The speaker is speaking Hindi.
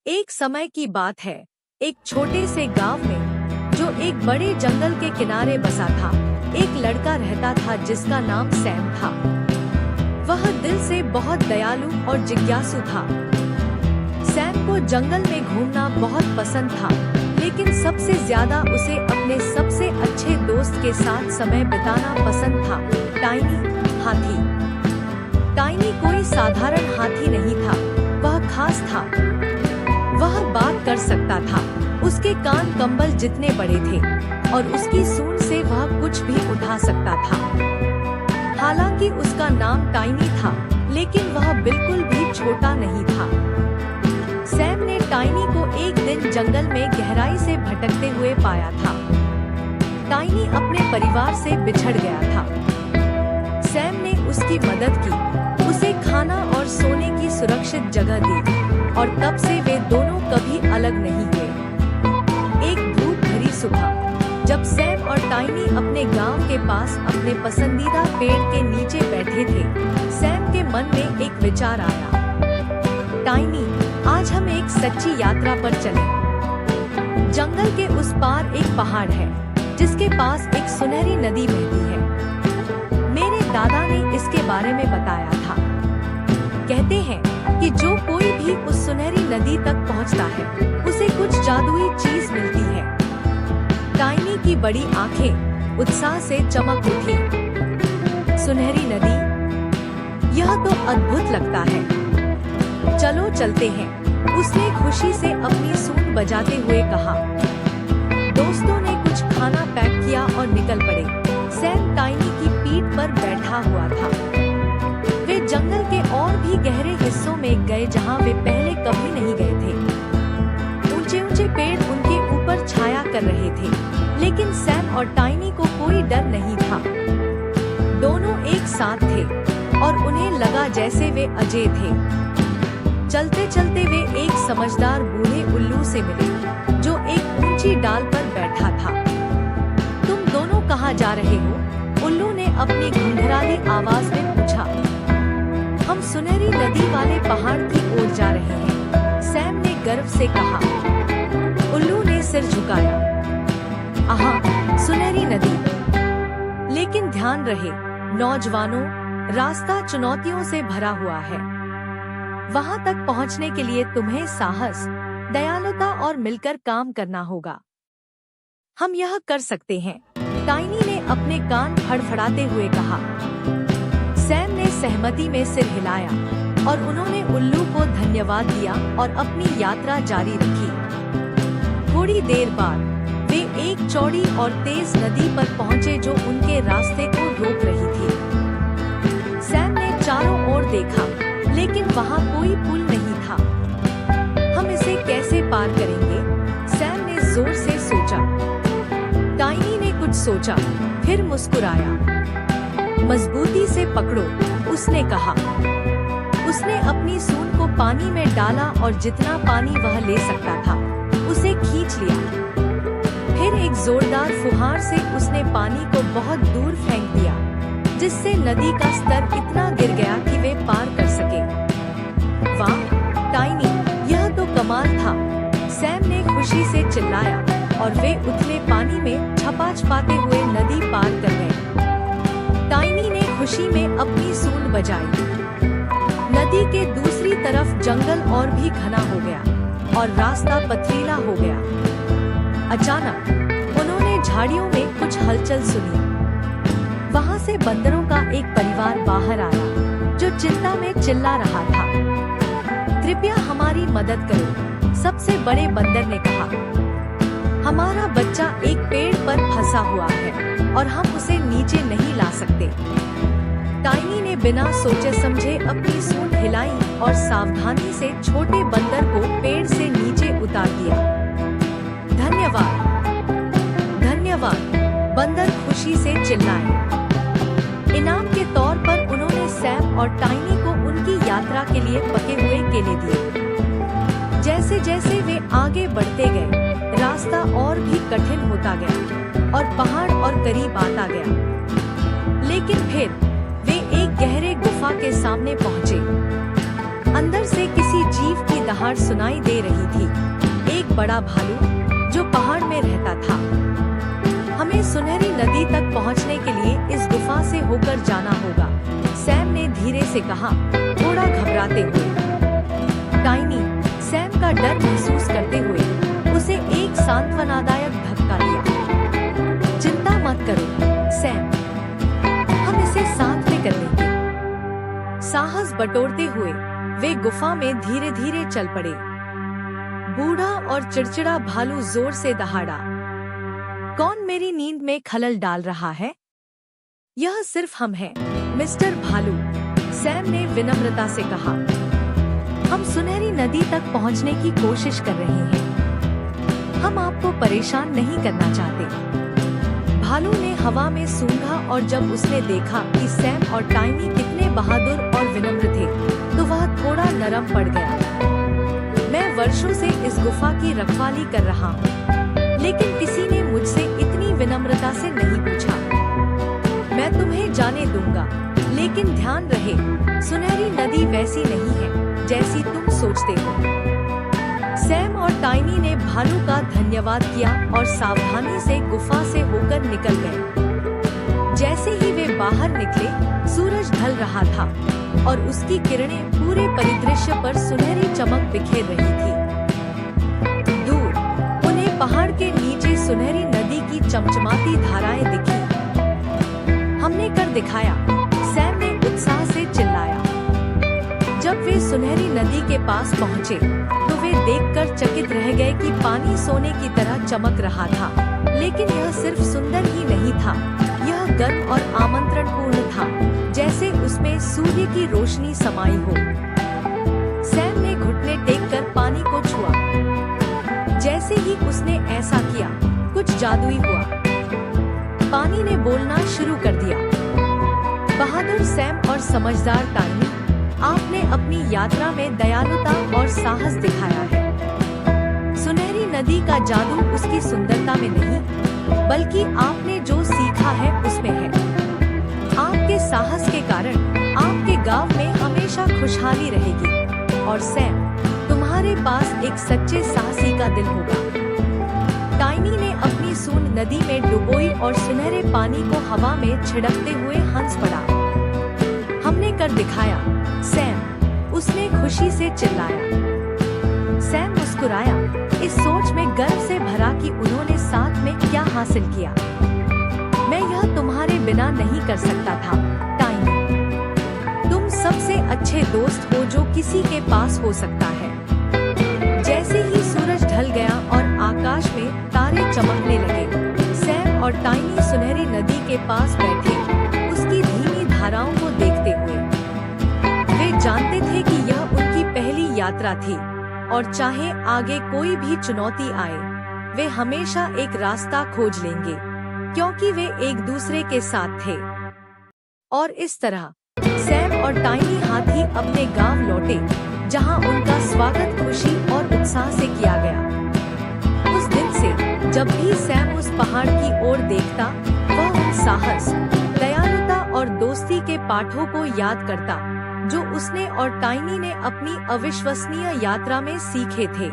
एक समय की बात है, एक छोटे से गांव में, जो एक बड़े जंगल के किनारे बसा था, एक लड़का रहता था जिसका नाम सैम था। वह दिल से बहुत दयालु और जिज्ञासु था। सैम को जंगल में घूमना बहुत पसंद था, लेकिन सबसे ज्यादा उसे अपने सबसे अच्छे दोस्त के साथ समय बिताना पसंद था, टाइनी हाथी। टाइनी कोई साधारण हाथी नहीं था, वह खास था। वह बात कर सकता था, उसके कान कंबल जितने बड़े थे और उसकी सूंड से वह कुछ भी उठा सकता था। हालांकि उसका नाम टाइनी था, लेकिन वह बिल्कुल भी छोटा नहीं था। सैम ने टाइनी को एक दिन जंगल में गहराई से भटकते हुए पाया था। टाइनी अपने परिवार से बिछड़ गया था। सैम ने उसकी मदद की, उसे खाना और सोने की सुरक्षित जगह दी, और तब से वे दोनों कभी अलग नहीं हुए। एक धूप भरी सुबह, जब सैम और टाइनी अपने गांव के पास अपने पसंदीदा पेड़ के नीचे बैठे थे, सैम के मन में एक विचार आया। टाइनी, आज हम एक सच्ची यात्रा पर चलें। जंगल के उस पार एक पहाड़ है, जिसके पास एक सुनहरी नदी बहती है। मेरे दादा ने इसके बारे में बताया था। कहते हैं कि जो कोई भी उस सुनहरी नदी तक पहुंचता है, उसे कुछ जादुई चीज मिलती है। टाइनी की बड़ी आंखें उत्साह से चमक उठी। सुनहरी नदी, यह तो अद्भुत लगता है। चलो चलते हैं, उसने खुशी से अपनी सूंड बजाते हुए कहा। दोस्तों ने कुछ खाना पैक किया और निकल पड़े। सैम टाइनी की पीठ पर बैठा हुआ था। वे जंगल के और भी गहरे हिस्सों में गए जहां वे पहले कभी नहीं गए थे। ऊंचे ऊंचे पेड़ उनके ऊपर छाया कर रहे थे, लेकिन सैम और टाइनी को कोई डर नहीं था। दोनों एक साथ थे और उन्हें लगा जैसे वे अजय थे। चलते चलते वे एक समझदार बूढ़े उल्लू से मिले, जो एक ऊंची डाल पर बैठा था। तुम दोनों कहाँ जा रहे हो? उल्लू ने अपनी घुंघराली आवाज में पूछा। हम सुनहरी नदी वाले पहाड़ की ओर जा रहे हैं, सैम ने गर्व से कहा। उल्लू ने सिर झुकाया। आहा, सुनहरी नदी। लेकिन ध्यान रहे, नौजवानों, रास्ता चुनौतियों से भरा हुआ है। वहां तक पहुंचने के लिए तुम्हें साहस, दयालुता और मिलकर काम करना होगा। हम यह कर सकते हैं, टाइनी ने अपने कान फड़फड़ाते हुए कहा। सैम ने सहमति में सिर हिलाया और उन्होंने उल्लू को धन्यवाद दिया और अपनी यात्रा जारी रखी। थोड़ी देर बाद वे एक चौड़ी और तेज नदी पर पहुंचे जो उनके रास्ते को रोक रही थी। सैम ने चारों ओर देखा, लेकिन वहां कोई पुल नहीं था। हम इसे कैसे पार करेंगे? सैम ने जोर से सोचा। टाइनी ने कुछ सोचा, फिर मुस्कुराया। मजबूती से पकड़ो, उसने कहा। उसने अपनी सूंड को पानी में डाला और जितना पानी वह ले सकता था, उसे खींच लिया। फिर एक जोरदार फुहार से उसने पानी को बहुत दूर फेंक दिया, जिससे नदी का स्तर इतना गिर गया कि वे पार कर सके। वाह टाइनी, यह तो कमाल था, सैम ने खुशी से चिल्लाया, और वे उथले पानी में छपाछपाते हुए नदी पार कर गए। टाइनी ने खुशी में अपनी सूंड बजाई। नदी के दूसरी तरफ जंगल और भी घना हो गया और रास्ता पथरीला हो गया। अचानक उन्होंने झाड़ियों में कुछ हलचल सुनी। वहां से बंदरों का एक परिवार बाहर आया, जो चिंता में चिल्ला रहा था। कृपया हमारी मदद करो, सबसे बड़े बंदर ने कहा। हमारा बच्चा एक पेड़ पर फंसा हुआ है और हम उसे नीचे नहीं ला सकते। टाइनी ने बिना सोचे समझे अपनी सूंड हिलाई और सावधानी से छोटे बंदर को पेड़ से नीचे उतार दिया। धन्यवाद, धन्यवाद, बंदर खुशी से चिल्लाए। इनाम के तौर पर उन्होंने सैम और टाइनी को उनकी यात्रा के लिए पके हुए केले दिए। जैसे जैसे वे आगे बढ़ते गए, रास्ता और भी कठिन होता गया और पहाड़ और करीब आता गया। लेकिन फिर वे एक गहरे गुफा के सामने पहुंचे। अंदर से किसी जीव की दहाड़ सुनाई दे रही थी। एक बड़ा भालू जो पहाड़ में रहता था। हमें सुनहरी नदी तक पहुंचने के लिए इस गुफा से होकर जाना होगा, सैम ने धीरे से कहा, थोड़ा घबराते हुए। टाइनी सैम का डर महसूस करते हुए उसे एक सांत्वनादायक धक्का दिया। चिंता मत करो सैम, हम इसे साथ में कर लेंगे। साहस बटोरते हुए वे गुफा में धीरे धीरे चल पड़े। बूढ़ा और चिड़चिड़ा भालू जोर से दहाड़ा, कौन मेरी नींद में खलल डाल रहा है? यह सिर्फ हम हैं, मिस्टर भालू, सैम ने विनम्रता से कहा। हम सुनहरी नदी तक पहुंचने की कोशिश कर रहे हैं, हम आपको परेशान नहीं करना चाहते। भालू ने हवा में सूंघा और जब उसने देखा कि सैम और टाइनी कितने बहादुर और विनम्र थे, तो वह थोड़ा नरम पड़ गया। मैं वर्षों से इस गुफा की रखवाली कर रहा हूँ, लेकिन किसी ने मुझसे इतनी विनम्रता से नहीं पूछा। मैं तुम्हें जाने दूंगा, लेकिन ध्यान रहे, सुनहरी नदी वैसी नहीं है जैसी तुम सोचते हो। सैम और टाइनी ने भालू का धन्यवाद किया और सावधानी से गुफा से होकर निकल गए। जैसे ही वे बाहर निकले, सूरज ढल रहा था और उसकी किरणें पूरे परिदृश्य पर सुनहरी चमक बिखेर रही थी। दूर उन्हें पहाड़ के नीचे सुनहरी नदी की चमचमाती धाराएं दिखी। हमने कर दिखाया, सैम ने उत्साह से चिल्लाया। जब वे सुनहरी नदी के पास पहुँचे, तो वे देखकर चकित रह गए कि पानी सोने की तरह चमक रहा था। लेकिन यह सिर्फ सुंदर ही नहीं था, यह गर्म और आमंत्रणपूर्ण था, जैसे उसमें सूर्य की रोशनी समाई हो। सैम ने घुटने टेककर पानी को छुआ। जैसे ही उसने ऐसा किया, कुछ जादुई हुआ। पानी ने बोलना शुरू कर दिया। बहादुर सैम और समझदार टाइनी, आपने अपनी यात्रा में दयालुता और साहस दिखाया है। सुनहरी नदी का जादू उसकी सुंदरता में नहीं, बल्कि आपने जो सीखा है उसमें है। आपके साहस के कारण आपके गांव में हमेशा खुशहाली रहेगी और सैम, तुम्हारे पास एक सच्चे साहसी का दिल होगा। टाइनी ने अपनी सूंड नदी में डुबोई और सुनहरे पानी को हवा में छिड़कते हुए हंस पड़ा। हमने कर दिखाया सैम, उसने खुशी से चिल्लाया। सैम मुस्कुराया, इस सोच में गर्व से भरा कि उन्होंने साथ में क्या हासिल किया। मैं यह तुम्हारे बिना नहीं कर सकता था टाइनी, तुम सबसे अच्छे दोस्त हो जो किसी के पास हो सकता है। जैसे ही सूरज ढल गया और आकाश में तारे चमकने लगे, सैम और टाइनी सुनहरी नदी के पास बैठे, उसकी धीमी धाराओं को देखते हुए। वे जानते थे कि यह उनकी पहली यात्रा थी और चाहे आगे कोई भी चुनौती आए, वे हमेशा एक रास्ता खोज लेंगे, क्योंकि वे एक दूसरे के साथ थे। और इस तरह सैम और टाइनी हाथी अपने गांव लौटे, जहां उनका स्वागत खुशी और उत्साह से किया गया। उस दिन से जब भी सैम उस पहाड़ की ओर देखता, वह उन साहस, दयालुता और दोस्ती के पाठों को याद करता, जो उसने और टाइनी ने अपनी अविश्वसनीय यात्रा में सीखे थे।